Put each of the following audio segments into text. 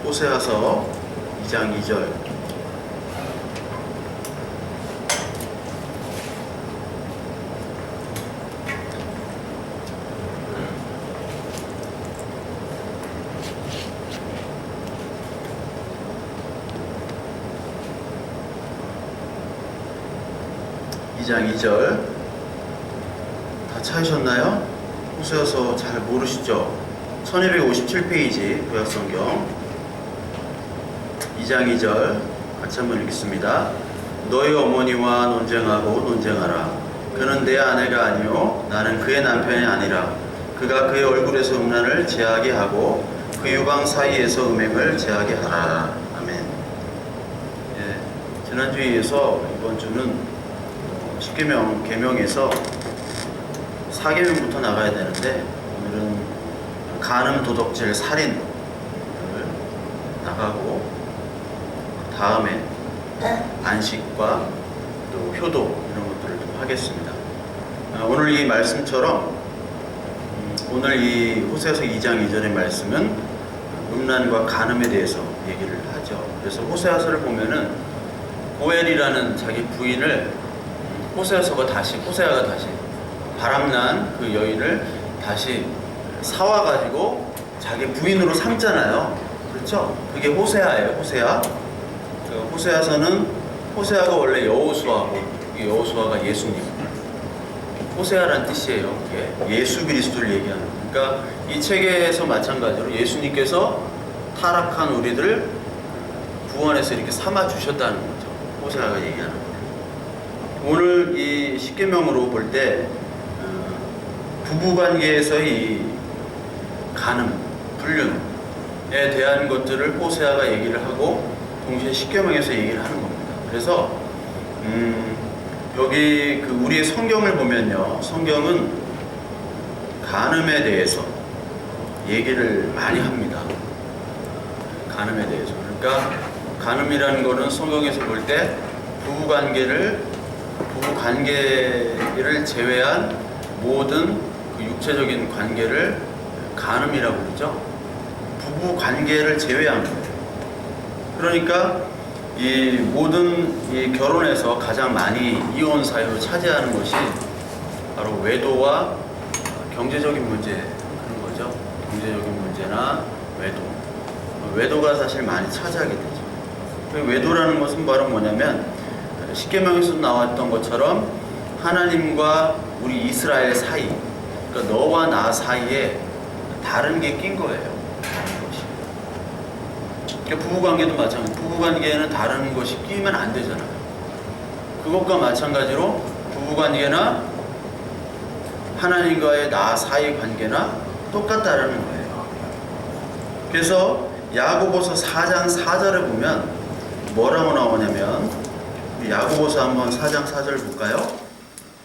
호세아서 2장 2절. 장 2절 다 찾으셨나요? 호세아서 잘 모르시죠? 1257페이지 구약성경 2장 2절 같이 한번 읽겠습니다. 너희 어머니와 논쟁하고 논쟁하라. 그는 내 아내가 아니요 나는 그의 남편이 아니라. 그가 그의 얼굴에서 음란을 제하게 하고 그 유방 사이에서 음행을 제하게 하라. 아멘. 지난주에 이어서 이번 주는 10계명, 계명에서 4계명부터 나가야 되는데 오늘은 간음, 도덕질, 살인을 나가고 다음에 안식과 또 효도 이런 것들을 좀 하겠습니다. 오늘 이 말씀처럼 오늘 이 호세아서 2장 2절의 말씀은 음란과 간음에 대해서 얘기를 하죠. 그래서 호세아서를 보면은 고엘이라는 자기 부인을 호세아가 다시 바람난 그 여인을 다시 사와가지고 자기 부인으로 삼잖아요. 그렇죠? 그게 호세아예요. 호세아. 호세아서는 호세아가 원래 여호수아고 이 여호수아가 예수님. 호세아란 뜻이에요. 그게 예수 그리스도를 얘기하는. 그러니까 이 책에서 마찬가지로 예수님께서 타락한 우리들을 구원해서 이렇게 삼아 주셨다는 거죠. 호세아가 얘기하는 거예요. 오늘 이 10계명으로 볼 때 부부관계에서의 간음, 불륜에 대한 것들을 호세아가 얘기를 하고 동시에 10계명에서 얘기를 하는 겁니다. 그래서 여기 그 우리의 성경을 보면요, 성경은 간음에 대해서 얘기를 많이 합니다. 간음에 대해서. 그러니까 간음이라는 거는 성경에서 볼 때 부부관계를 제외한 모든 그 육체적인 관계를 간음이라고 그러죠. 부부 관계를 제외한 거예요. 그러니까 이 모든 이 결혼에서 가장 많이 이혼 사유로 차지하는 것이 바로 외도와 경제적인 문제 그런 거죠. 경제적인 문제나 외도가 사실 많이 차지하게 되죠. 외도라는 것은 바로 뭐냐면 10계명에서 나왔던 것처럼 하나님과 우리 이스라엘 사이, 그러니까 너와 나 사이에 다른 게 낀 거예요. 다른 것이. 그러니까 부부관계도 마찬가지. 부부관계에는 다른 것이 끼면 안 되잖아요. 그것과 마찬가지로 부부관계나 하나님과의 나 사이 관계나 똑같다라는 거예요. 그래서 야고보서 4장 4절에 보면 뭐라고 나오냐면 야고보서 한번 4장 4절 볼까요?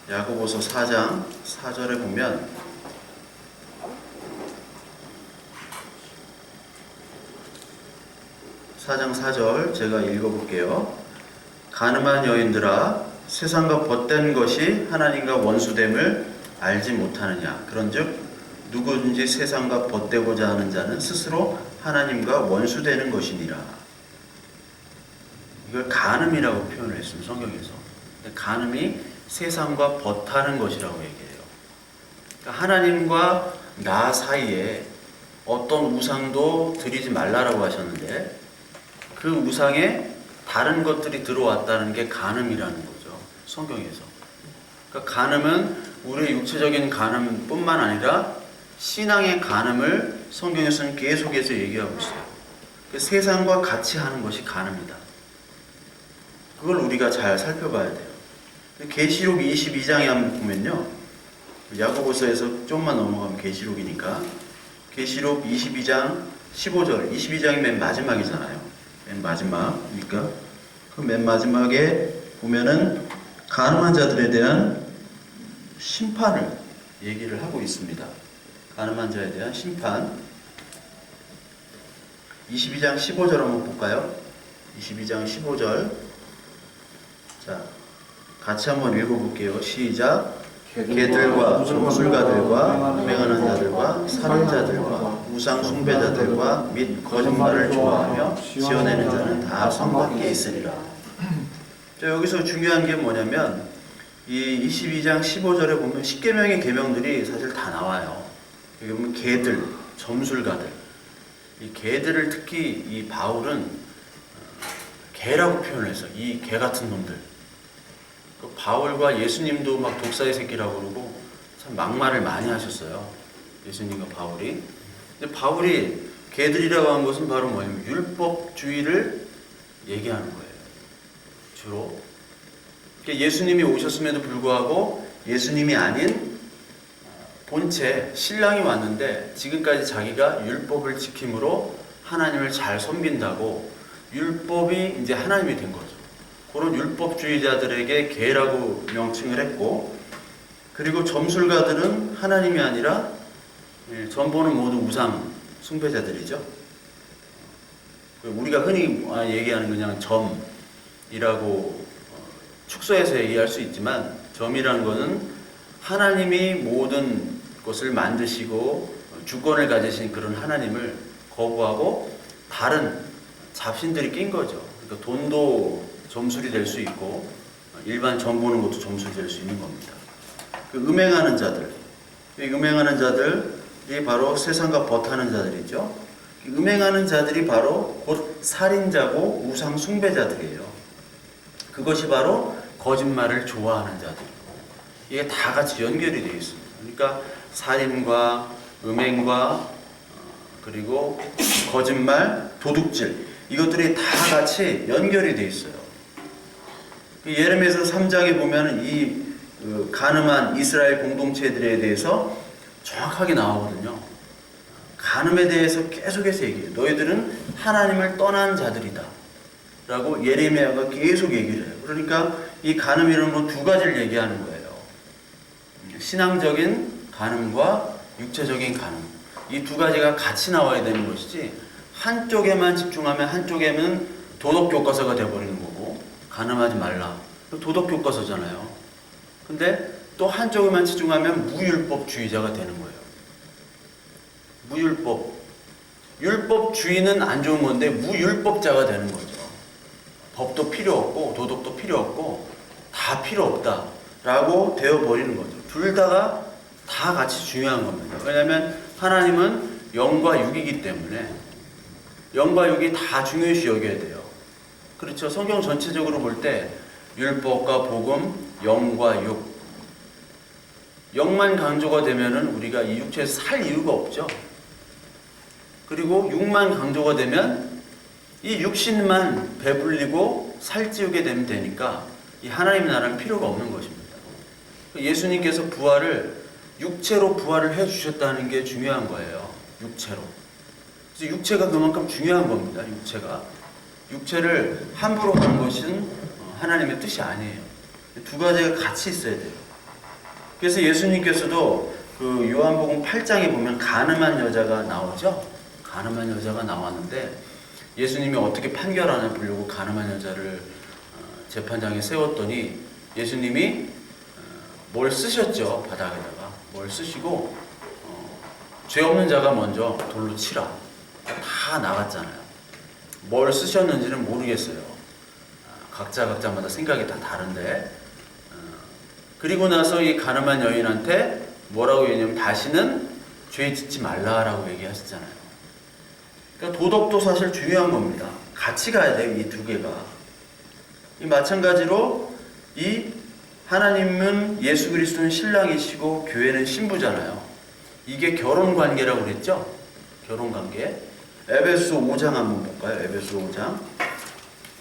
야고보서 4장 4절에 보면 제가 읽어볼게요. 간음한 여인들아 세상과 벗된 것이 하나님과 원수됨을 알지 못하느냐. 그런즉 누구든지 세상과 벗되고자 하는 자는 스스로 하나님과 원수되는 것이니라. 이걸 간음이라고 표현을 했습니다. 성경에서. 간음이 세상과 벗하는 것이라고 얘기해요. 그러니까 하나님과 나 사이에 어떤 우상도 드리지 말라라고 하셨는데 그 우상에 다른 것들이 들어왔다는 게 간음이라는 거죠. 성경에서. 그러니까 간음은 우리의 육체적인 간음뿐만 아니라 신앙의 간음을 성경에서는 계속해서 얘기하고 있어요. 그러니까 세상과 같이 하는 것이 간음이다. 그걸 우리가 잘 살펴봐야 돼요. 계시록 22장에 한번 보면요. 야고보서에서 좀만 넘어가면 계시록이니까 계시록 22장 15절 22장이 맨 마지막이잖아요. 맨 마지막이니까 그 맨 마지막에 보면은 간음한 자들에 대한 심판을 얘기를 하고 있습니다. 간음한 자에 대한 심판 22장 15절 한번 볼까요? 22장 15절 자, 같이 한번 읽어볼게요. 시작. 개들과 점술가들과 맹하는 자들과 살인자들과 우상 숭배자들과 및 거짓말을 좋아하며 지어내는 자는 다 성 밖에 있으리라. 자, 여기서 중요한 게 뭐냐면 이 22장 15절에 보면 십계명의 계명들이 사실 다 나와요. 여기 보면 개들, 점술가들, 이 개들을 특히 이 바울은 개라고 표현해서 이 개 같은 놈들. 그 바울과 예수님도 막 독사의 새끼라고 그러고 참 막말을 많이 하셨어요. 예수님과 바울이. 근데 바울이 개들이라고 한 것은 바로 뭐냐면 율법주의를 얘기하는 거예요. 주로. 그러니까 예수님이 오셨음에도 불구하고 예수님이 아닌 본체 신랑이 왔는데 지금까지 자기가 율법을 지킴으로 하나님을 잘 섬긴다고 율법이 이제 하나님이 된 거죠. 그런 율법주의자들에게 개라고 명칭을 했고, 그리고 점술가들은 하나님이 아니라 전보는 모두 우상 숭배자들이죠. 우리가 흔히 얘기하는 그냥 점이라고 축소해서 얘기할 수 있지만, 점이라는 것은 하나님이 모든 것을 만드시고 주권을 가지신 그런 하나님을 거부하고 다른 잡신들이 낀 거죠. 그러니까 돈도 점술이 될 수 있고 일반 점 보는 것도 점술이 될 수 있는 겁니다. 그 음행하는 자들, 이 음행하는 자들이 바로 세상과 벗하는 자들이죠. 음행하는 자들이 바로 곧 살인자고 우상 숭배자들이에요. 그것이 바로 거짓말을 좋아하는 자들이고, 이게 다 같이 연결이 되어 있습니다. 그러니까 살인과 음행과 그리고 거짓말, 도둑질, 이것들이 다 같이 연결이 되어 있어요. 예레미야서 3장에 보면 이 간음한 이스라엘 공동체들에 대해서 정확하게 나오거든요. 간음에 대해서 계속해서 얘기해요. 너희들은 하나님을 떠난 자들이다 라고 예레미야가 계속 얘기를 해요. 그러니까 이 간음이라는 건 두 가지를 얘기하는 거예요. 신앙적인 간음과 육체적인 간음, 이 두 가지가 같이 나와야 되는 것이지, 한쪽에만 집중하면 한쪽에는 도덕교과서가 되어버리는 거고, 간음하지 말라, 도덕교과서잖아요. 근데 또 한쪽에만 집중하면 무율법주의자가 되는 거예요. 무율법, 율법주의는 안 좋은 건데 무율법자가 되는 거죠. 법도 필요 없고 도덕도 필요 없고 다 필요 없다 라고 되어버리는 거죠. 둘 다가 다 같이 중요한 겁니다. 왜냐하면 하나님은 영과 육이기 때문에 영과 육이 다 중요시 여겨야 돼요. 그렇죠. 성경 전체적으로 볼 때 율법과 복음, 영과 육, 영만 강조가 되면은 우리가 이 육체에서 살 이유가 없죠. 그리고 육만 강조가 되면 이 육신만 배불리고 살찌우게 되면 되니까 이 하나님의 나라는 필요가 없는 것입니다. 예수님께서 부활을 육체로 부활을 해주셨다는 게 중요한 거예요. 육체로. 그래서 육체가 그만큼 중요한 겁니다. 육체를 함부로 하는 것은 하나님의 뜻이 아니에요. 두 가지가 같이 있어야 돼요. 그래서 예수님께서도 그 요한복음 8장에 보면 간음한 여자가 나오죠. 간음한 여자가 나왔는데 예수님이 어떻게 판결하나 보려고 간음한 여자를 재판장에 세웠더니 예수님이 뭘 쓰셨죠. 바닥에다가 뭘 쓰시고 죄 없는 자가 먼저 돌로 치라. 다 나갔잖아요. 뭘 쓰셨는지는 모르겠어요. 각자마다 생각이 다 다른데, 그리고 나서 이 간음한 여인한테 뭐라고 얘기하냐면 다시는 죄 짓지 말라라고 얘기하셨잖아요. 그러니까 도덕도 사실 중요한 겁니다. 같이 가야 돼요. 이 두 개가. 이 마찬가지로 이 하나님은 예수 그리스도는 신랑이시고 교회는 신부잖아요. 이게 결혼 관계라고 그랬죠? 결혼 관계. 에베소 5장 한번 볼까요? 에베소 5장.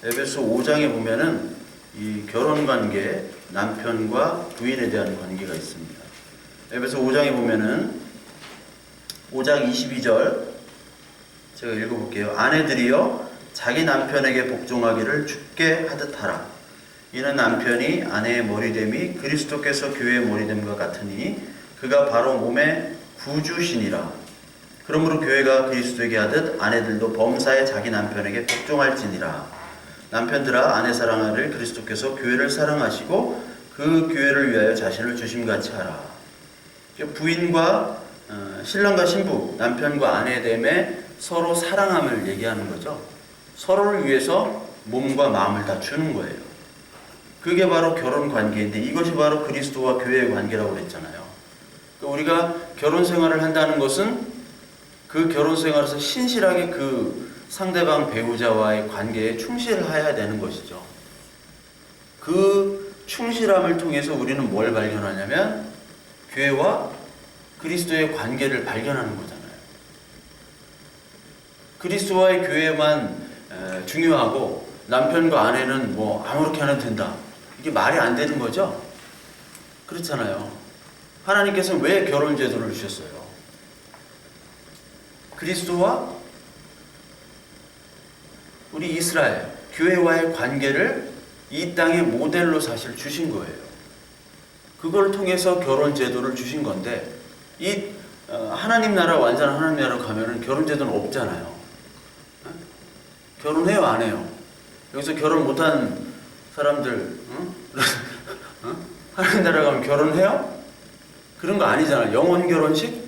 에베소 5장에 보면은 이 결혼 관계, 남편과 부인에 대한 관계가 있습니다. 에베소 5장에 보면은 5장 22절 제가 읽어볼게요. 아내들이여 자기 남편에게 복종하기를 주께 하듯 하라. 이는 남편이 아내의 머리됨이 그리스도께서 교회의 머리됨과 같으니 그가 바로 몸의 구주시니라. 그러므로 교회가 그리스도에게 하듯 아내들도 범사에 자기 남편에게 복종할지니라. 남편들아 아내 사랑하를 그리스도께서 교회를 사랑하시고 그 교회를 위하여 자신을 주심같이 하라. 부인과 신랑과 신부, 남편과 아내 됨에 서로 사랑함을 얘기하는 거죠. 서로를 위해서 몸과 마음을 다 주는 거예요. 그게 바로 결혼 관계인데 이것이 바로 그리스도와 교회의 관계라고 그랬잖아요. 우리가 결혼 생활을 한다는 것은 그 결혼 생활에서 신실하게 그 상대방 배우자와의 관계에 충실해야 되는 것이죠. 그 충실함을 통해서 우리는 뭘 발견하냐면 교회와 그리스도의 관계를 발견하는 거잖아요. 그리스도와의 교회만 중요하고 남편과 아내는 뭐 아무렇게 하면 된다. 이게 말이 안 되는 거죠? 그렇잖아요. 하나님께서는 왜 결혼 제도를 주셨어요? 그리스도와 우리 이스라엘 교회와의 관계를 이 땅의 모델로 사실 주신 거예요. 그걸 통해서 결혼 제도를 주신 건데 이 하나님 나라 완전한 하나님 나라로 가면은 결혼 제도는 없잖아요. 결혼해요, 안 해요? 여기서 결혼 못한 사람들 하나님 나라 가면 결혼해요? 그런 거 아니잖아요. 영혼 결혼식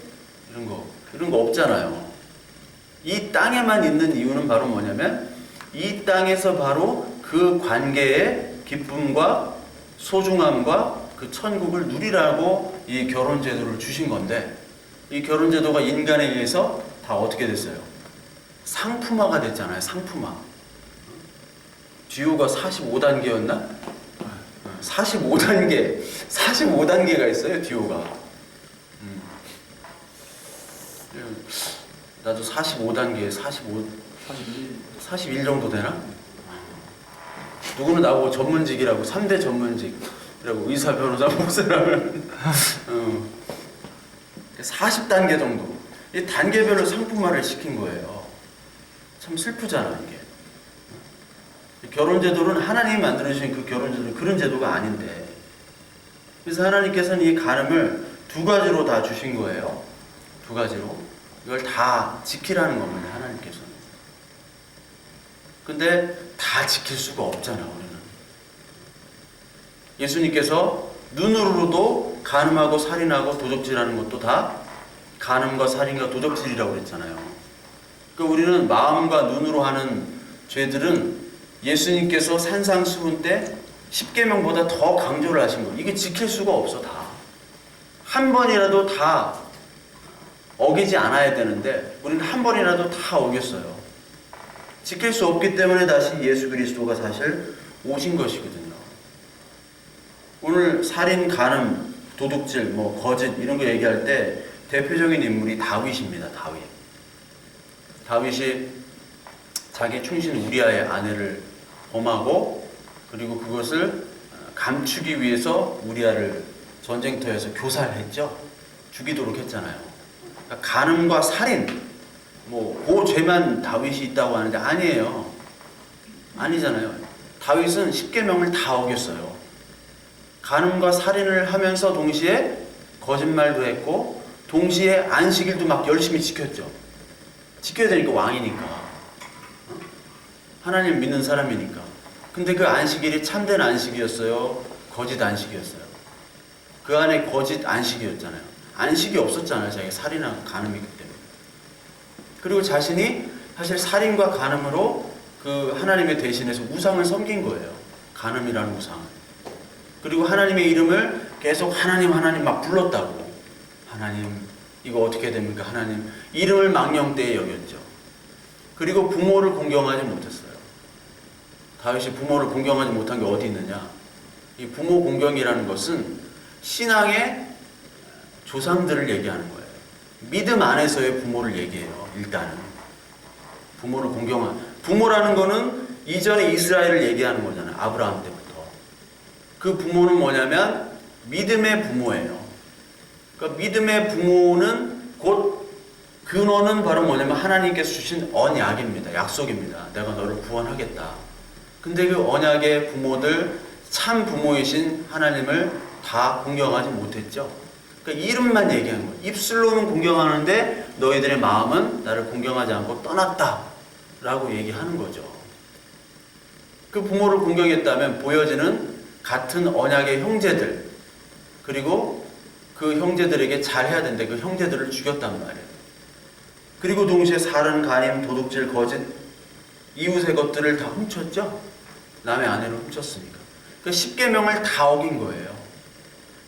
이런 거 없잖아요. 이 땅에만 있는 이유는 바로 뭐냐면 이 땅에서 바로 그 관계의 기쁨과 소중함과 그 천국을 누리라고 이 결혼 제도를 주신 건데 이 결혼 제도가 인간에 의해서 다 어떻게 됐어요? 상품화가 됐잖아요. 상품화. 듀오가 45단계였나? 45단계가 있어요. 듀오가. 나도 45단계에 41 정도 되나? 누구는 나보고 전문직이라고 3대 전문직이라고 의사, 변호사, 목사라면 40단계 정도. 이 단계별로 상품화를 시킨 거예요. 참 슬프잖아 이게. 결혼제도는 하나님이 만들어주신 그 결혼제도는 그런 제도가 아닌데 그래서 하나님께서는 이 간음을 두 가지로 다 주신 거예요. 두 가지로. 이걸 다 지키라는 겁니다. 하나님께서는. 근데 다 지킬 수가 없잖아 우리는. 예수님께서 눈으로도 간음하고 살인하고 도적질하는 것도 다 간음과 살인과 도적질이라고 그랬잖아요. 그러니까 우리는 마음과 눈으로 하는 죄들은 예수님께서 산상수훈 때 10계명보다 더 강조를 하신 거예요. 이게 지킬 수가 없어 다. 한 번이라도 다 어기지 않아야 되는데 우리는 한 번이라도 다 어겼어요. 지킬 수 없기 때문에 다시 예수 그리스도가 사실 오신 것이거든요. 오늘 살인, 간음, 도둑질, 거짓 이런 거 얘기할 때 대표적인 인물이 다윗입니다. 다윗이 자기 충신 우리아의 아내를 범하고 그리고 그것을 감추기 위해서 우리아를 전쟁터에서 교살했죠. 죽이도록 했잖아요. 그러니까 간음과 살인 그 죄만 다윗이 있다고 하는데 아니에요. 아니잖아요. 다윗은 10계명을 다 어겼어요. 간음과 살인을 하면서 동시에 거짓말도 했고 동시에 안식일도 막 열심히 지켰죠. 지켜야 되니까 왕이니까. 하나님 믿는 사람이니까. 근데 그 안식일이 참된 안식이었어요? 거짓 안식이었어요? 그 안에 거짓 안식이었잖아요. 안식이 없었잖아요. 자기가 살인하고 간음이기 때문에. 그리고 자신이 사실 살인과 간음으로 그 하나님의 대신해서 우상을 섬긴 거예요. 간음이라는 우상을. 그리고 하나님의 이름을 계속 하나님 막 불렀다고. 하나님 이거 어떻게 됩니까? 하나님 이름을 망령되이 여겼죠. 그리고 부모를 공경하지 못했어요. 다윗이 부모를 공경하지 못한 게 어디 있느냐? 이 부모 공경이라는 것은 신앙의 조상들을 얘기하는 거예요. 믿음 안에서의 부모를 얘기해요. 일단은 부모를 부모라는 거는 이전에 이스라엘을 얘기하는 거잖아요. 아브라함 때부터. 그 부모는 뭐냐면 믿음의 부모예요. 그러니까 믿음의 부모는 곧 근원은 바로 뭐냐면 하나님께서 주신 언약입니다. 약속입니다. 내가 너를 구원하겠다. 근데 그 언약의 부모들 참 부모이신 하나님을 다 공경하지 못했죠. 그러니까 이름만 얘기한 거예요. 입술로는 공경하는데 너희들의 마음은 나를 공경하지 않고 떠났다 라고 얘기하는 거죠. 그 부모를 공경했다면 보여지는 같은 언약의 형제들 그리고 그 형제들에게 잘해야 되는데 그 형제들을 죽였단 말이에요. 그리고 동시에 살인, 간임, 도둑질, 거짓, 이웃의 것들을 다 훔쳤죠. 남의 아내를 훔쳤으니까. 그 10계명을 다 어긴 거예요.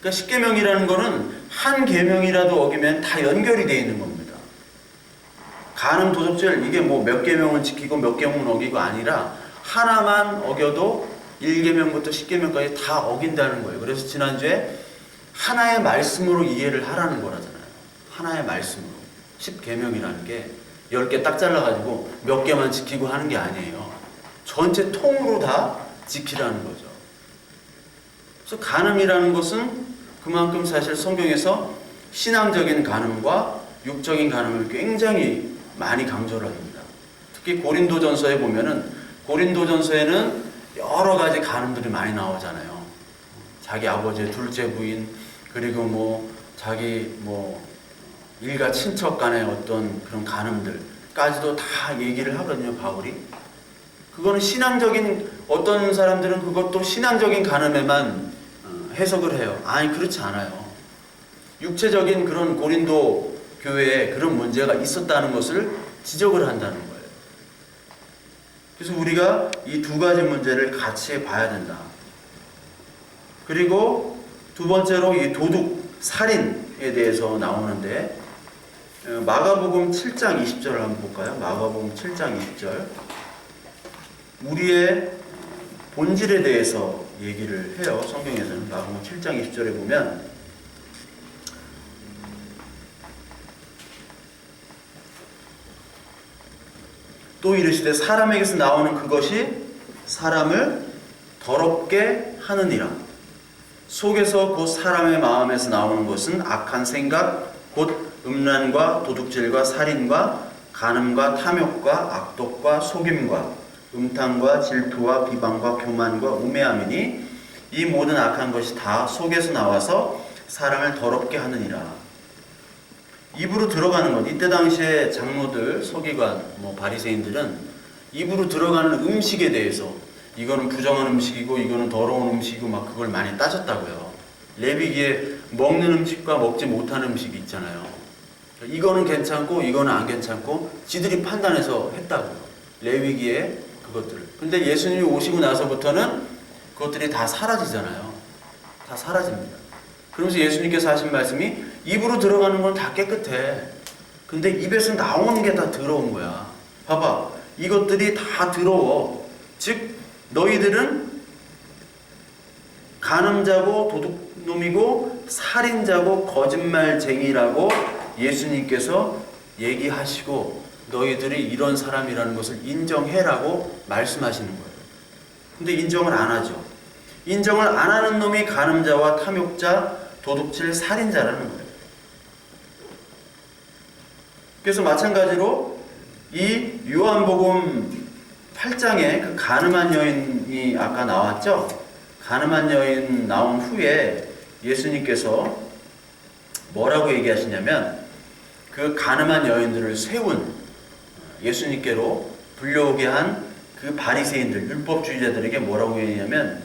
그러니까 10계명이라는 거는 한 계명이라도 어기면 다 연결이 되어 있는 겁니다. 간음, 도둑질 이게 뭐 몇 계명은 지키고 몇 계명은 어기고 아니라 하나만 어겨도 1계명부터 10계명까지 다 어긴다는 거예요. 그래서 지난주에 하나의 말씀으로 이해를 하라는 거라잖아요. 하나의 말씀으로. 10계명이라는 게 10개 딱 잘라가지고 몇 개만 지키고 하는 게 아니에요. 전체 통으로 다 지키라는 거죠. 그래서 간음이라는 것은 그만큼 사실 성경에서 신앙적인 간음과 육적인 간음을 굉장히 많이 강조를 합니다. 특히 고린도전서에 보면은 고린도전서에는 여러 가지 간음들이 많이 나오잖아요. 자기 아버지의 둘째 부인, 그리고 뭐 자기 뭐 일가 친척 간의 어떤 그런 간음들까지도 다 얘기를 하거든요, 바울이. 그거는 신앙적인, 어떤 사람들은 그것도 신앙적인 간음에만 해석을 해요. 아니, 그렇지 않아요. 육체적인 그런 고린도 교회에 그런 문제가 있었다는 것을 지적을 한다는 거예요. 그래서 우리가 이 두 가지 문제를 같이 봐야 된다. 그리고 두 번째로 이 도둑, 살인에 대해서 나오는데 마가복음 7장 20절을 한번 볼까요? 마가복음 7장 20절. 우리의 본질에 대해서 얘기를 해요. 성경에서는 마가복음 7장 20절에 보면 또 이르시되 사람에게서 나오는 그것이 사람을 더럽게 하느니라. 속에서 곧 사람의 마음에서 나오는 것은 악한 생각, 곧 음란과 도둑질과 살인과 간음과 탐욕과 악독과 속임과 음탕과 질투와 비방과 교만과 우매함이니 이 모든 악한 것이 다 속에서 나와서 사람을 더럽게 하느니라. 입으로 들어가는 것, 이때 당시에 장로들, 서기관, 바리새인들은 입으로 들어가는 음식에 대해서 이거는 부정한 음식이고 이거는 더러운 음식이고 막 그걸 많이 따졌다고요. 레위기에 먹는 음식과 먹지 못하는 음식이 있잖아요. 이거는 괜찮고 이거는 안 괜찮고 지들이 판단해서 했다고요. 레위기에 그것들을. 근데 예수님이 오시고 나서부터는 그것들이 다 사라지잖아요. 다 사라집니다. 그러면서 예수님께서 하신 말씀이 입으로 들어가는 건 다 깨끗해. 근데 입에서 나오는 게 다 더러운 거야. 봐봐. 이것들이 다 더러워. 즉 너희들은 간음자고 도둑놈이고 살인자고 거짓말쟁이라고 예수님께서 얘기하시고 너희들이 이런 사람이라는 것을 인정해라고 말씀하시는 거예요. 근데 인정을 안 하죠. 인정을 안 하는 놈이 간음자와 탐욕자, 도둑질, 살인자라는 거예요. 그래서 마찬가지로 이 요한복음 8장에 그 가늠한 여인이 아까 나왔죠? 가늠한 여인 나온 후에 예수님께서 뭐라고 얘기하시냐면 그 가늠한 여인들을 세운 예수님께로 불려오게 한 그 바리새인들, 율법주의자들에게 뭐라고 얘기하냐면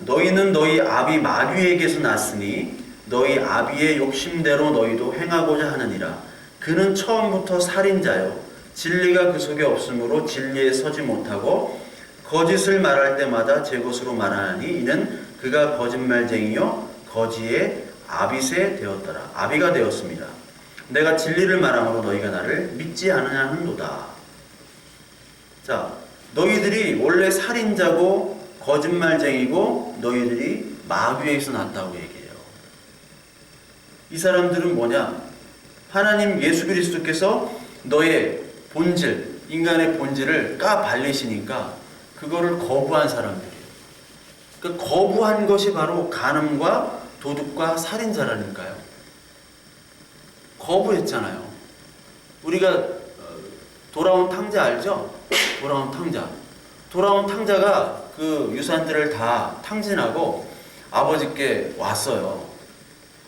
너희는 너희 아비 마귀에게서 났으니 너희 아비의 욕심대로 너희도 행하고자 하느니라. 그는 처음부터 살인자요 진리가 그 속에 없으므로 진리에 서지 못하고 거짓을 말할 때마다 제 것으로 말하나니 이는 그가 거짓말쟁이요 거지의 아비새 되었더라. 아비가 되었습니다. 내가 진리를 말함으로 너희가 나를 믿지 않으냐는도다. 자, 너희들이 원래 살인자고 거짓말쟁이고 너희들이 마귀에서 났다고 얘기해요. 이 사람들은 뭐냐? 하나님 예수 그리스도께서 너의 본질, 인간의 본질을 까발리시니까 그거를 거부한 사람들이에요. 그 거부한 것이 바로 간음과 도둑과 살인자라니까요. 거부했잖아요. 우리가 돌아온 탕자 알죠? 돌아온 탕자. 돌아온 탕자가 그 유산들을 다 탕진하고 아버지께 왔어요.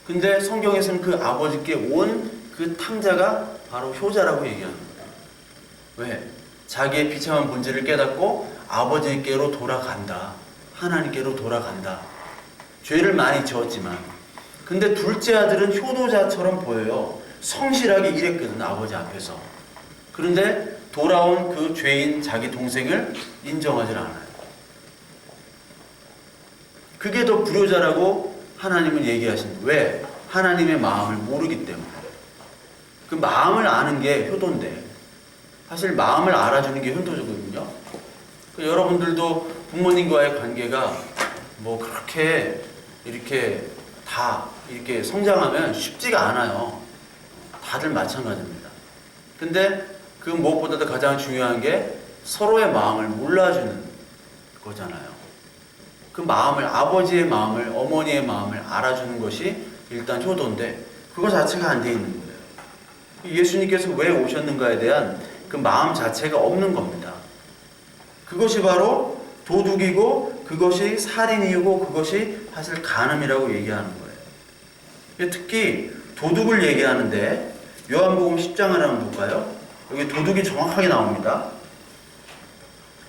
근데 성경에서는 그 아버지께 온 그 탕자가 바로 효자라고 얘기하는 거예요. 왜? 자기의 비참한 본질을 깨닫고 아버지께로 돌아간다. 하나님께로 돌아간다. 죄를 많이 지었지만 근데 둘째 아들은 효도자처럼 보여요. 성실하게 일했거든, 아버지 앞에서. 그런데 돌아온 그 죄인 자기 동생을 인정하지 않아요. 그게 더 불효자라고 하나님은 얘기하신다. 왜? 하나님의 마음을 모르기 때문에. 그 마음을 아는 게 효도인데, 사실 마음을 알아주는 게 효도거든요. 여러분들도 부모님과의 관계가 뭐 그렇게 이렇게 다 이렇게 성장하면 쉽지가 않아요. 다들 마찬가지입니다. 근데 그 무엇보다도 가장 중요한 게 서로의 마음을 몰라주는 거잖아요. 그 마음을, 아버지의 마음을, 어머니의 마음을 알아주는 것이 일단 효도인데 그거 자체가 안 돼 있는 거예요. 예수님께서 왜 오셨는가에 대한 그 마음 자체가 없는 겁니다. 그것이 바로 도둑이고 그것이 살인이고 그것이 사실 간음이라고 얘기하는 거예요. 특히 도둑을 얘기하는데 요한복음 10장을 한번 볼까요? 여기 도둑이 정확하게 나옵니다.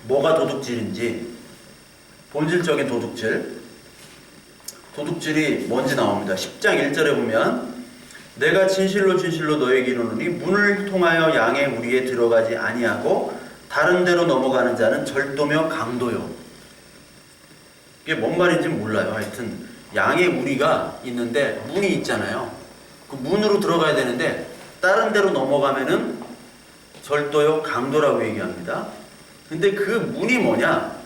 뭐가 도둑질인지, 본질적인 도둑질, 도둑질이 뭔지 나옵니다. 10장 1절에 보면 내가 진실로 진실로 너에게 이르노니 문을 통하여 양의 무리에 들어가지 아니하고 다른 데로 넘어가는 자는 절도며 강도요. 이게 뭔 말인지 몰라요. 하여튼 양의 무리가 있는데 문이 있잖아요. 그 문으로 들어가야 되는데 다른 데로 넘어가면은 절도요, 강도라고 얘기합니다. 근데 그 문이 뭐냐?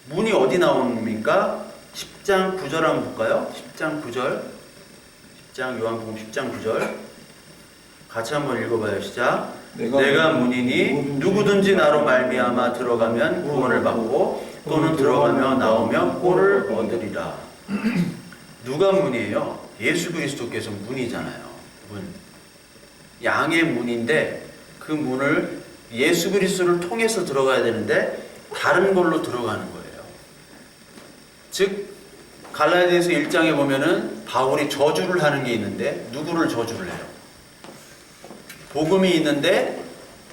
문이 어디 나옵니까? 10장 9절 한번 볼까요? 10장 9절. 10장 요한복음 10장 9절. 같이 한번 읽어봐요. 시작. 내가 문이니 누구든지 나로 말미암아 들어가면 구원을 받고 또는 들어가며 나오며 꼴을 얻으리라. 누가 문이에요? 예수 그리스도께서 문이잖아요. 문. 양의 문인데 그 문을 예수 그리스도를 통해서 들어가야 되는데 다른 걸로 들어가는 거예요. 즉 갈라디아서 1장에 보면은 바울이 저주를 하는 게 있는데 누구를 저주를 해요? 복음이 있는데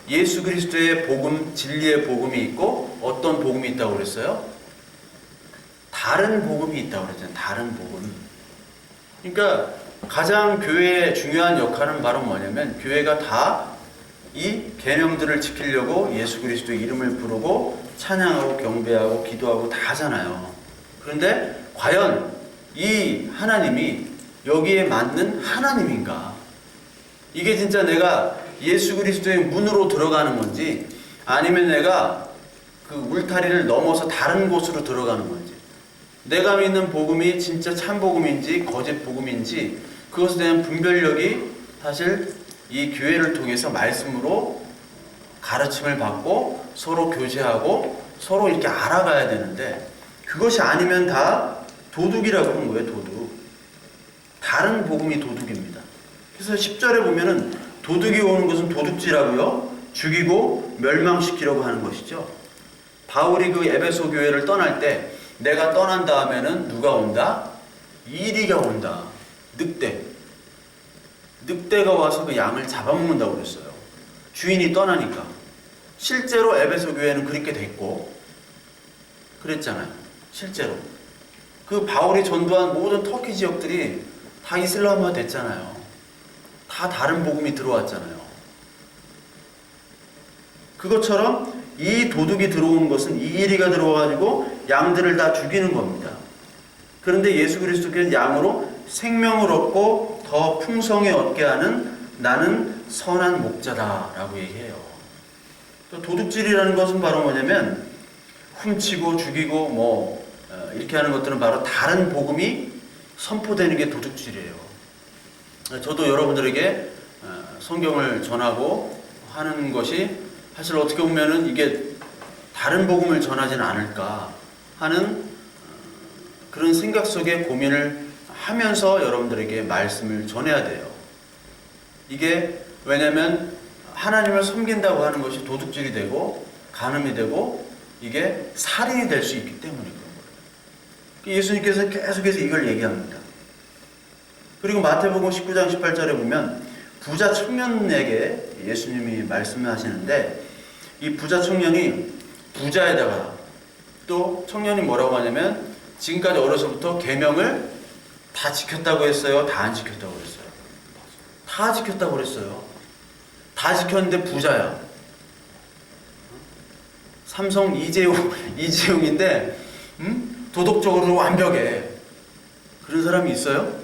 예수 그리스도의 복음, 진리의 복음이 있고 어떤 복음이 있다고 그랬어요? 다른 복음이 있다고 그랬잖아요. 다른 복음. 그러니까 가장 교회의 중요한 역할은 바로 뭐냐면 교회가 다 이 계명들을 지키려고 예수 그리스도의 이름을 부르고 찬양하고 경배하고 기도하고 다 하잖아요. 그런데 과연 이 하나님이 여기에 맞는 하나님인가? 이게 진짜 내가 예수 그리스도의 문으로 들어가는 건지 아니면 내가 그 울타리를 넘어서 다른 곳으로 들어가는 건지, 내가 믿는 복음이 진짜 참 복음인지 거짓 복음인지 그것에 대한 분별력이 사실 이 교회를 통해서 말씀으로 가르침을 받고 서로 교제하고 서로 이렇게 알아가야 되는데 그것이 아니면 다 도둑이라고 하는 거예요. 도둑. 다른 복음이 도둑입니다. 그래서 10절에 보면은 도둑이 오는 것은 도둑질하고요, 죽이고 멸망시키려고 하는 것이죠. 바울이 그 에베소 교회를 떠날 때 내가 떠난 다음에는 누가 온다? 이리가 온다. 늑대가 와서 그 양을 잡아먹는다고 그랬어요. 주인이 떠나니까. 실제로 에베소 교회는 그렇게 됐고 그랬잖아요. 실제로 그 바울이 전도한 모든 터키 지역들이 다 이슬람화 됐잖아요. 다 다른 복음이 들어왔잖아요. 그것처럼 이 도둑이 들어오는 것은 이리가 들어와가지고 양들을 다 죽이는 겁니다. 그런데 예수 그리스도께서는 양으로 생명을 얻고 더 풍성히 얻게 하는 나는 선한 목자다라고 얘기해요. 도둑질이라는 것은 바로 뭐냐면 훔치고 죽이고 이렇게 하는 것들은 바로 다른 복음이 선포되는 게 도둑질이에요. 저도 여러분들에게 성경을 전하고 하는 것이 사실 어떻게 보면은 이게 다른 복음을 전하지는 않을까 하는 그런 생각 속에 고민을 하면서 여러분들에게 말씀을 전해야 돼요. 이게 왜냐면 하나님을 섬긴다고 하는 것이 도둑질이 되고 간음이 되고 이게 살인이 될 수 있기 때문에 그런 거예요. 예수님께서 계속해서 이걸 얘기합니다. 그리고 마태복음 19장 18절에 보면 부자 청년에게 예수님이 말씀하시는데 이 부자 청년이 부자에다가 또 청년이 뭐라고 하냐면 지금까지 어려서부터 계명을 다 지켰다고 했어요? 다 안 지켰다고 그랬어요? 다 지켰다고 그랬어요. 다 지켰는데 부자야. 삼성 이재용인데 도덕적으로 완벽해. 그런 사람이 있어요?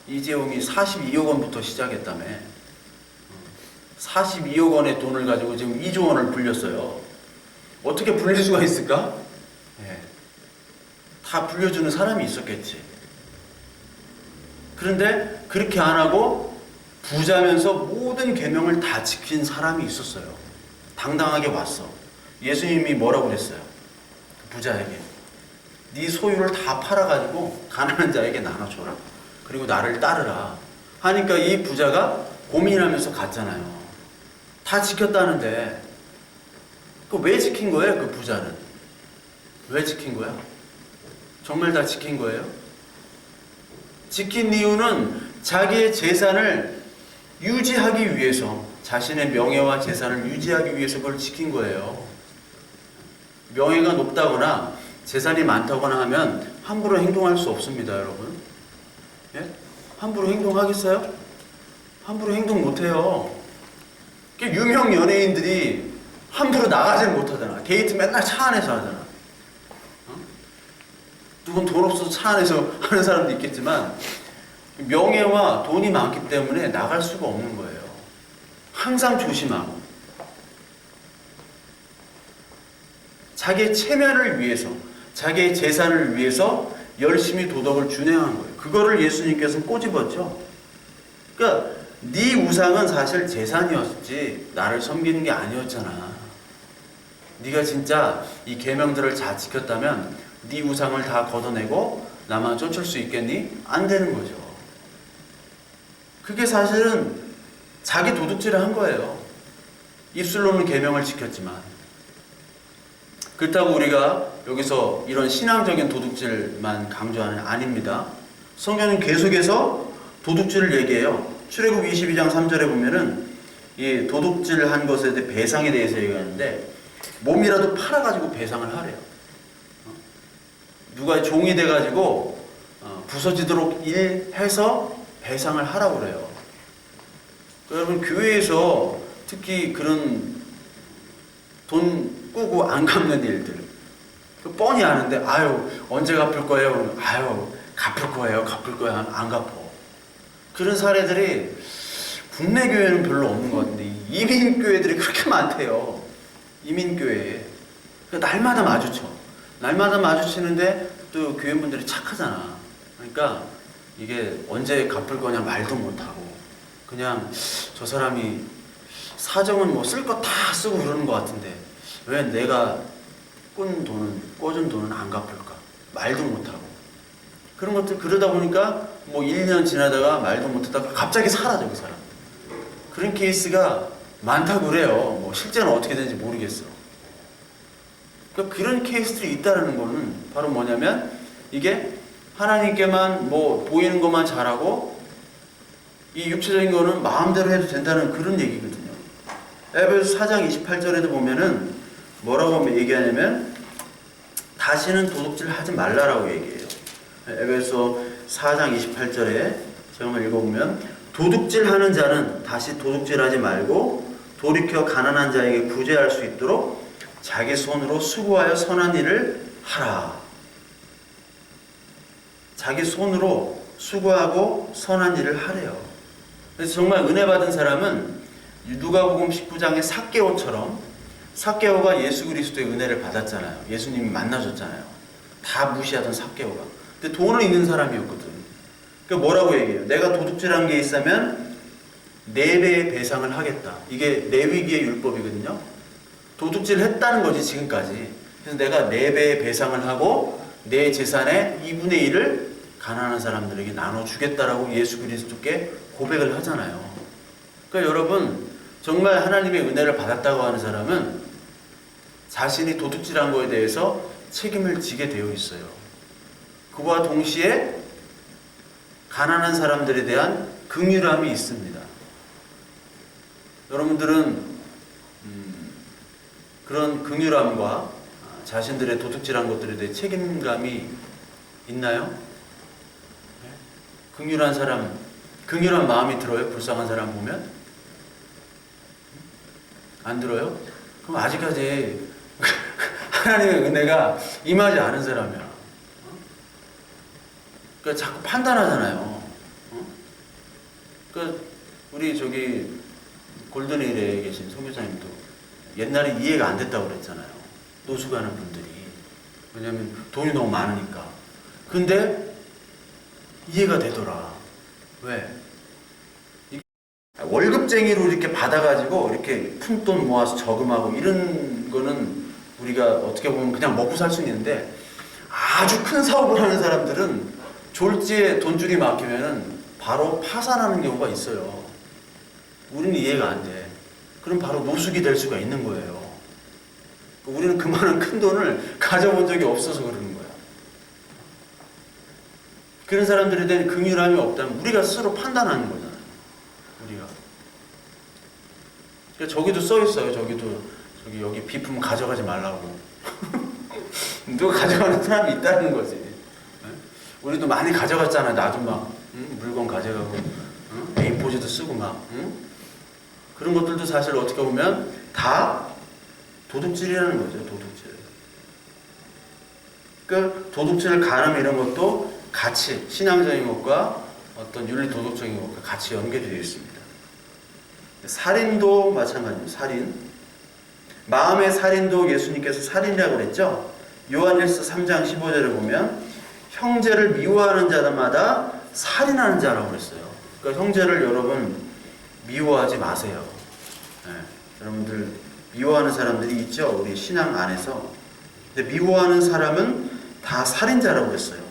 이재용이 42억 원부터 시작했다며. 42억 원의 돈을 가지고 지금 2조 원을 불렸어요. 어떻게 불릴 수가 있을까? 예. 다 불려주는 사람이 있었겠지. 그런데 그렇게 안 하고 부자면서 모든 계명을 다 지킨 사람이 있었어요. 당당하게 왔어. 예수님이 뭐라고 그랬어요? 부자에게 네 소유를 다 팔아가지고 가난한 자에게 나눠줘라. 그리고 나를 따르라 하니까 이 부자가 고민하면서 갔잖아요. 다 지켰다는데 그 왜 지킨 거예요? 그 부자는 왜 지킨 거야? 정말 다 지킨 거예요? 지킨 이유는 자기의 재산을 유지하기 위해서, 자신의 명예와 재산을 유지하기 위해서 그걸 지킨 거예요. 명예가 높다거나 재산이 많다거나 하면 함부로 행동할 수 없습니다, 여러분. 예? 함부로 행동하겠어요? 함부로 행동 못해요. 유명 연예인들이 함부로 나가질 못하잖아. 데이트 맨날 차 안에서 하잖아. 누군 돈 없어서 차 안에서 하는 사람도 있겠지만 명예와 돈이 많기 때문에 나갈 수가 없는 거예요. 항상 조심하고 자기의 체면을 위해서, 자기의 재산을 위해서 열심히 도덕을 준행한 거예요. 그거를 예수님께서는 꼬집었죠. 그러니까 네 우상은 사실 재산이었지 나를 섬기는 게 아니었잖아. 네가 진짜 이 계명들을 잘 지켰다면 네 우상을 다 걷어내고 나만 쫓을 수 있겠니? 안 되는 거죠. 그게 사실은 자기 도둑질을 한 거예요. 입술로는 계명을 지켰지만. 그렇다고 우리가 여기서 이런 신앙적인 도둑질만 강조하는 아닙니다. 성경은 계속해서 도둑질을 얘기해요. 출애굽 22장 3절에 보면은 이 도둑질한 것에 대해 배상에 대해서 얘기하는데 몸이라도 팔아가지고 배상을 하래요. 누가 종이 돼가지고 부서지도록 일해서 배상을 하라고 그래요. 여러분 교회에서 특히 그런 돈 꾸고 안 갚는 일들 뻔히 아는데 아유 언제 갚을 거예요? 그러면 아유 갚을 거예요 하면 안 갚어. 그런 사례들이 국내 교회는 별로 없는 것 같은데 이민 교회들이 그렇게 많대요. 이민 교회에 날마다 마주쳐. 날마다 마주치는데 또 교회분들이 착하잖아. 그러니까 이게 언제 갚을 거냐 말도 못하고 그냥 저 사람이 사정은 뭐 쓸 거 다 쓰고 그러는 것 같은데 왜 내가 꿔준 돈은 안 갚을까? 말도 못하고 그런 것들 그러다 보니까 뭐 1년 지나다가 말도 못하다가 갑자기 사라져 그 사람. 그런 케이스가 많다고 그래요. 뭐 실제는 어떻게 되는지 모르겠어. 그러니까 그런 케이스들이 있다는 거는 바로 뭐냐면 이게 하나님께만 뭐 보이는 것만 잘하고 이 육체적인 거는 마음대로 해도 된다는 그런 얘기거든요. 에베소 4장 28절에도 보면은 뭐라고 얘기하냐면 다시는 도둑질 하지 말라라고 얘기해요. 에베소 4장 28절에 제가 한번 읽어보면 도둑질 하는 자는 다시 도둑질하지 말고 돌이켜 가난한 자에게 구제할 수 있도록 자기 손으로 수고하여 선한 일을 하라. 자기 손으로 수고하고 선한 일을 하래요. 그래서 정말 은혜 받은 사람은 누가복음 19장의 삭개오처럼 삭개오가 예수 그리스도의 은혜를 받았잖아요. 예수님이 만나줬잖아요. 다 무시하던 삭개오가. 근데 돈은 있는 사람이었거든. 그러니까 뭐라고 얘기해요? 내가 도둑질한 게 있으면 4배의 배상을 하겠다. 이게 레위기의 율법이거든요. 도둑질 했다는 거지 지금까지. 그래서 내가 4배의 배상을 하고 내 재산의 2분의 1을 가난한 사람들에게 나눠주겠다라고 예수 그리스도께 고백을 하잖아요. 그러니까 여러분 정말 하나님의 은혜를 받았다고 하는 사람은 자신이 도둑질한 거에 대해서 책임을 지게 되어 있어요. 그와 동시에 가난한 사람들에 대한 긍휼함이 있습니다. 여러분들은 그런 긍휼함과 자신들의 도둑질한 것들에 대해 책임감이 있나요? 네? 긍휼한 사람, 긍휼한 마음이 들어요? 불쌍한 사람 보면? 안 들어요? 그럼 아직까지 하나님의 은혜가 임하지 않은 사람이야. 그러니까 자꾸 판단하잖아요. 그러니까 우리 저기 골든힐에 계신 선교사님도 옛날에 이해가 안 됐다고 그랬잖아요. 노숙하는 분들이. 왜냐면 돈이 너무 많으니까. 근데 이해가 되더라. 왜? 월급쟁이로 이렇게 받아가지고 이렇게 푼돈 모아서 저금하고 이런 거는 우리가 어떻게 보면 그냥 먹고 살 수 있는데, 아주 큰 사업을 하는 사람들은 졸지에 돈줄이 막히면은 바로 파산하는 경우가 있어요. 우리는 이해가 안 돼. 그럼 바로 노숙이 될 수가 있는 거예요. 우리는 그만한 큰 돈을 가져본 적이 없어서 그러는 거야. 그런 사람들에 대한 긍휼함이 없다면 우리가 스스로 판단하는 거잖아요. 우리가. 그러니까 저기도 써 있어요. 저기도 저기 여기 비품 가져가지 말라고. 누가 가져가는 사람이 있다는 거지. 우리도 많이 가져갔잖아. 나도 막 물건 가져가고 A4지도 쓰고 막 그런 것들도 사실 어떻게 보면 다 도둑질이라는 거죠. 도둑질. 그러니까 도둑질, 간음 이런 것도 같이 신앙적인 것과 어떤 윤리 도덕적인 것과 같이 연결이 되어 있습니다. 살인도 마찬가지입니다. 살인. 마음의 살인도 예수님께서 살인이라고 그랬죠. 요한일서 3장 15절에 보면 형제를 미워하는 자마다 살인하는 자라고 그랬어요. 그러니까 형제를 여러분 미워하지 마세요. 네. 여러분들 미워하는 사람들이 있죠. 우리 신앙 안에서. 근데 미워하는 사람은 다 살인자라고 그랬어요.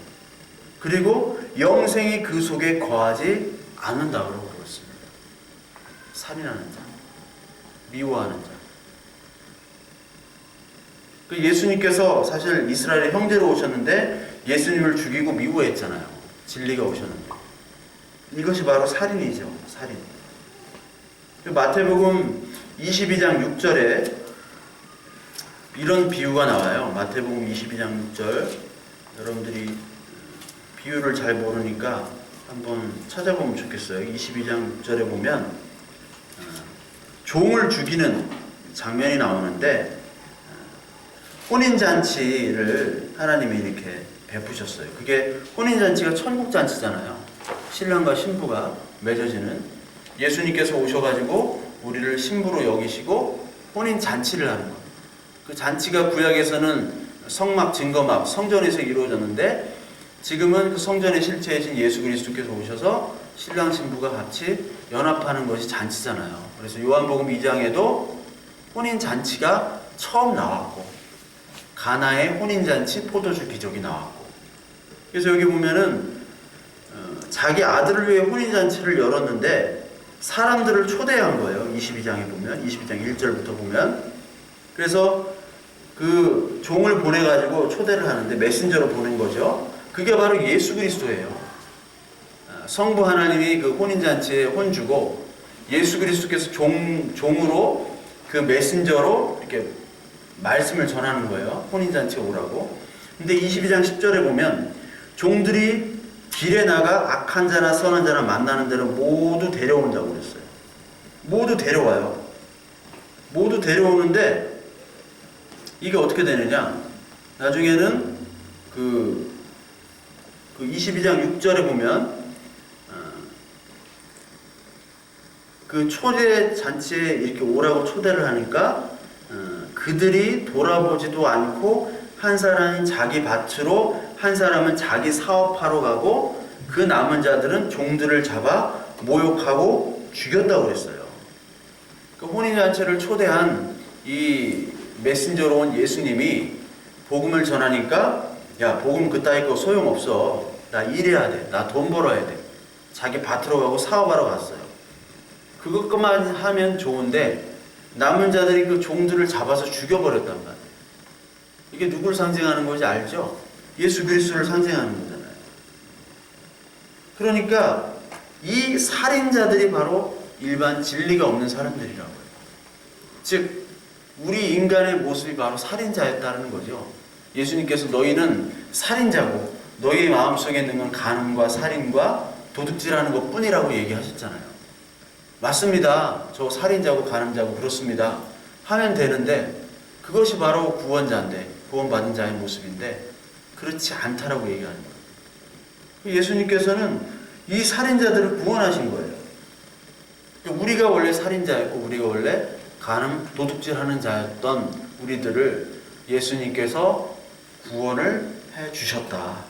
그리고 영생이 그 속에 거하지 않는다고 그랬습니다. 살인하는 자, 미워하는 자. 그 예수님께서 사실 이스라엘의 형제로 오셨는데 예수님을 죽이고 미워했잖아요. 진리가 오셨는데. 이것이 바로 살인이죠. 살인. 마태복음 22장 6절에 이런 비유가 나와요. 마태복음 22장 6절. 여러분들이 비유를 잘 모르니까 한번 찾아보면 좋겠어요. 22장 6절에 보면 종을 죽이는 장면이 나오는데 혼인잔치를 하나님이 이렇게 베푸셨어요. 그게 혼인잔치가 천국잔치잖아요. 신랑과 신부가 맺어지는, 예수님께서 오셔가지고 우리를 신부로 여기시고 혼인잔치를 하는 것. 그 잔치가 구약에서는 성막, 증거막, 성전에서 이루어졌는데 지금은 그 성전의 실체이신 예수 그리스도께서 오셔서 신랑 신부가 같이 연합하는 것이 잔치잖아요. 그래서 요한복음 2장에도 혼인잔치가 처음 나왔고 가나의 혼인잔치 포도주 기적이 나왔고, 그래서 여기 보면은 자기 아들을 위해 혼인잔치를 열었는데 사람들을 초대한 거예요. 22장에 보면, 22장 1절부터 보면. 그래서 그 종을 보내가지고 초대를 하는데 메신저로 보낸 거죠. 그게 바로 예수 그리스도예요. 성부 하나님이 그 혼인잔치에 혼주고 예수 그리스도께서 종으로 그 메신저로 이렇게 말씀을 전하는 거예요. 혼인잔치에 오라고. 근데 22장 10절에 보면 종들이 길에 나가 악한 자나 선한 자나 만나는 데로 모두 데려온다고 그랬어요. 모두 데려와요. 모두 데려오는데 이게 어떻게 되느냐? 나중에는 그 22장 6절에 보면 그 초대 잔치에 이렇게 오라고 초대를 하니까 그들이 돌아보지도 않고 한 사람은 자기 밭으로 한 사람은 자기 사업하러 가고 그 남은 자들은 종들을 잡아 모욕하고 죽였다고 그랬어요. 그 혼인잔치를 초대한 이 메신저로 온 예수님이 복음을 전하니까 야, 복음 그따위 거 소용없어. 나 일해야 돼. 나 돈 벌어야 돼. 자기 밭으로 가고 사업하러 갔어요. 그것만 하면 좋은데 남은 자들이 그 종들을 잡아서 죽여버렸단 말이에요. 이게 누구를 상징하는 건지 알죠? 예수 그리스도를 상징하는 거잖아요. 그러니까 이 살인자들이 바로 일반 진리가 없는 사람들이라고요. 즉 우리 인간의 모습이 바로 살인자였다는 거죠. 예수님께서 너희는 살인자고 너희 마음속에 있는 건 간음과 살인과 도둑질하는 것뿐이라고 얘기하셨잖아요. 맞습니다. 저 살인자고 간음자고 그렇습니다. 하면 되는데 그것이 바로 구원자인데, 구원받은 자의 모습인데 그렇지 않다라고 얘기하는 거예요. 예수님께서는 이 살인자들을 구원하신 거예요. 우리가 원래 살인자였고 우리가 원래 간음, 도둑질하는 자였던 우리들을 예수님께서 구원을 해 주셨다.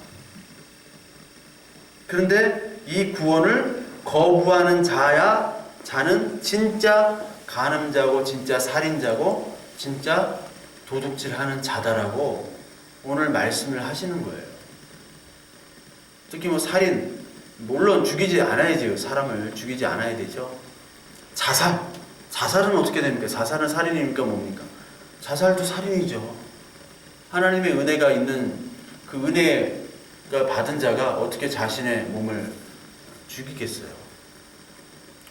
그런데 이 구원을 거부하는 자는 진짜 간음자고 진짜 살인자고 진짜 도둑질하는 자다라고 오늘 말씀을 하시는 거예요. 특히 살인, 물론 죽이지 않아야죠. 사람을 죽이지 않아야 되죠. 자살은 어떻게 됩니까? 자살은 살인입니까? 뭡니까? 자살도 살인이죠. 하나님의 은혜가 있는 그 은혜가 받은 자가 어떻게 자신의 몸을 죽이겠어요?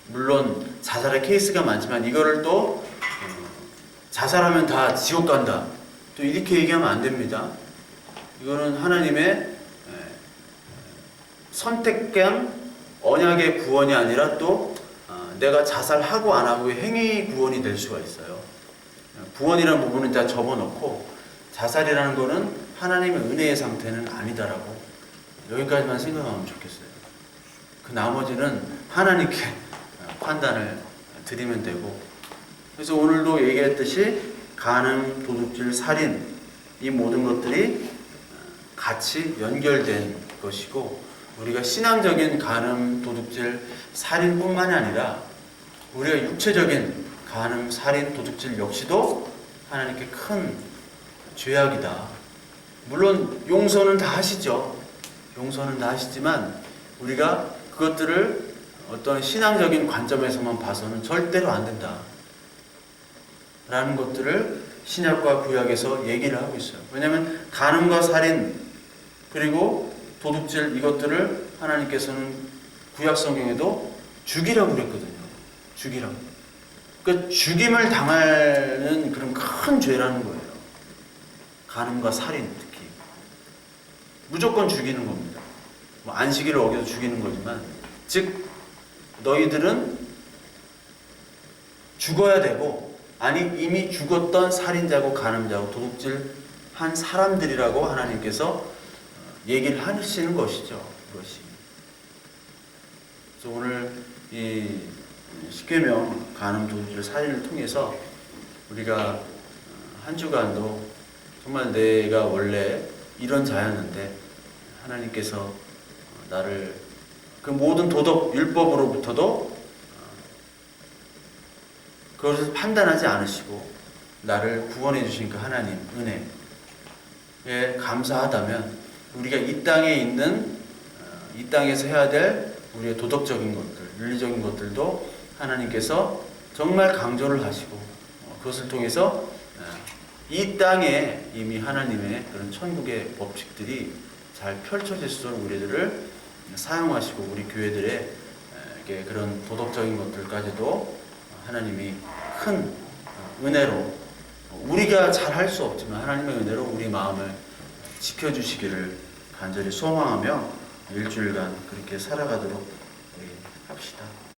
물론 자살의 케이스가 많지만 이거를 또 자살하면 다 지옥 간다, 또 이렇게 얘기하면 안 됩니다. 이거는 하나님의 선택된 언약의 구원이 아니라 또 내가 자살하고 안 하고의 행위 구원이 될 수가 있어요. 구원이라는 부분은 다 접어놓고 자살이라는 거는 하나님의 은혜의 상태는 아니다라고 여기까지만 생각하면 좋겠어요. 그 나머지는 하나님께 판단을 드리면 되고, 그래서 오늘도 얘기했듯이 간음, 도둑질, 살인 이 모든 것들이 같이 연결된 것이고, 우리가 신앙적인 간음, 도둑질, 살인뿐만이 아니라 우리가 육체적인 간음, 살인, 도둑질 역시도 하나님께 큰 죄악이다. 물론 용서는 다 하시죠. 용서는 다 하시지만 우리가 그것들을 어떤 신앙적인 관점에서만 봐서는 절대로 안 된다 라는 것들을 신약과 구약에서 얘기를 하고 있어요. 왜냐하면 간음과 살인 그리고 도둑질 이것들을 하나님께서는 구약 성경에도 죽이라고 그랬거든요. 죽이라고. 그러니까 죽임을 당하는 그런 큰 죄라는 거예요. 간음과 살인 특히. 무조건 죽이는 겁니다. 안식일을 어겨서 죽이는 거지만, 즉 너희들은 죽어야 되고, 아니 이미 죽었던 살인자고 간음자고 도둑질한 사람들이라고 하나님께서 얘기를 하시는 것이죠. 그것이. 그래서 오늘 이 십계명 간음, 도둑질, 살인을 통해서 우리가 한 주간도 정말 내가 원래 이런 자였는데 하나님께서 나를 그 모든 도덕 율법으로부터도 그것을 판단하지 않으시고 나를 구원해 주신 그 하나님 은혜에 감사하다면 우리가 이 땅에 있는 이 땅에서 해야 될 우리의 도덕적인 것들, 윤리적인 것들도 하나님께서 정말 강조를 하시고 그것을 통해서 이 땅에 이미 하나님의 그런 천국의 법칙들이 잘 펼쳐질 수 있도록 우리들을 사용하시고 우리 교회들의 그런 도덕적인 것들까지도 하나님이 큰 은혜로, 우리가 잘 할 수 없지만 하나님의 은혜로 우리 마음을 지켜주시기를 간절히 소망하며 일주일간 그렇게 살아가도록 우리 합시다.